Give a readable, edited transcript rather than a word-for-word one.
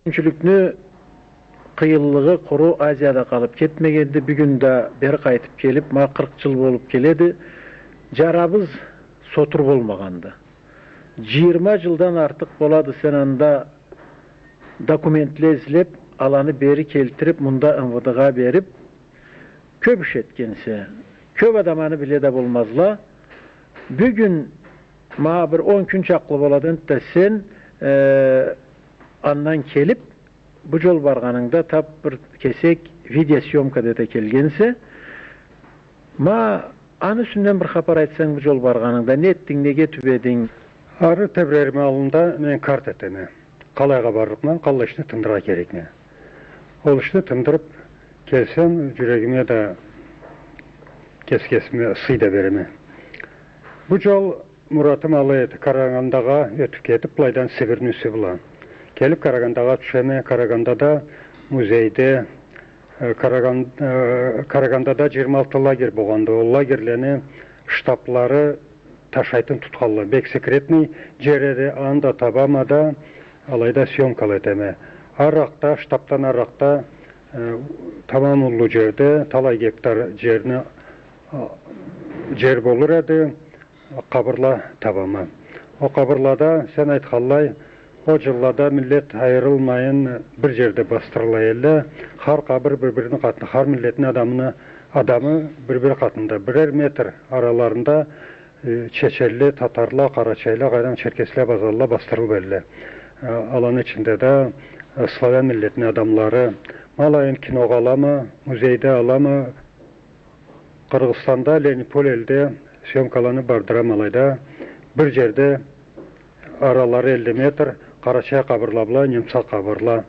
Мүмкіншілікні қиыллығы құру Азияда қалып кетмегенді, бүгінде бері қайтып келіп, 40 жыл болып келеді, жарабыз сотыр болмағанды. 20 жылдан артық болады сен анда документле ізлеп, аланы бері келтіріп, мұнда МВД-ға беріп, көп іш еткенсе, көп адаманы біледі болмазла. Бүгін бір 10 күн чақлы болады, сен андан келіп, bu жол барғаныңда тап бір кесек видеосъемка деді келгенсе, аны үстінен бір хабар айтсаң bu жол барғаныңда, не еттің, неге түбедің? Ары тәбіреріме алында мен карт етеме. Қалайға барықман, қалай ішіне тындыра керекме. Ол ішіне тындырып келсем, жүрегіме де кес-кесіме сыйда береме. Bu жол Мұратым алы еді, Қарағандаға өтіп кетіп, бұлайдан Сібірін үсі бұла. Келіп Қарағандаға түшеме, Қарағандада музейде, Қарағандада 26 лагер болғанды. Ол лагерлені штаплары ташайтын тұтқалы. Бек секретный жереді анда табамада алайда съемкалы етеме. Арақта, штаптан арақта тамам ұлы жерде, талай гектар жер болыр еді, қабырла табама. О қабырлада сен айтқалай, о жыллада миллет айырылмайын бір жерде бастырыла елі, қар қабыр бір-бірінің қатында, қар миллеттің адамы бір-бір қатында, бірер метр араларында чечелі, татарлы, қарачайлы, қайдан черкеслі, базарлы бастырыл бәлі. Алан ішінде де славян миллеттің адамлары малайын киноға аламы, музейде аламы, Қырғызстанда, Ленинпол елде съемкаланы бардыра малайда, бір жерде аралары 50 метр, Қарачай қабырлабыла, немса қабырла.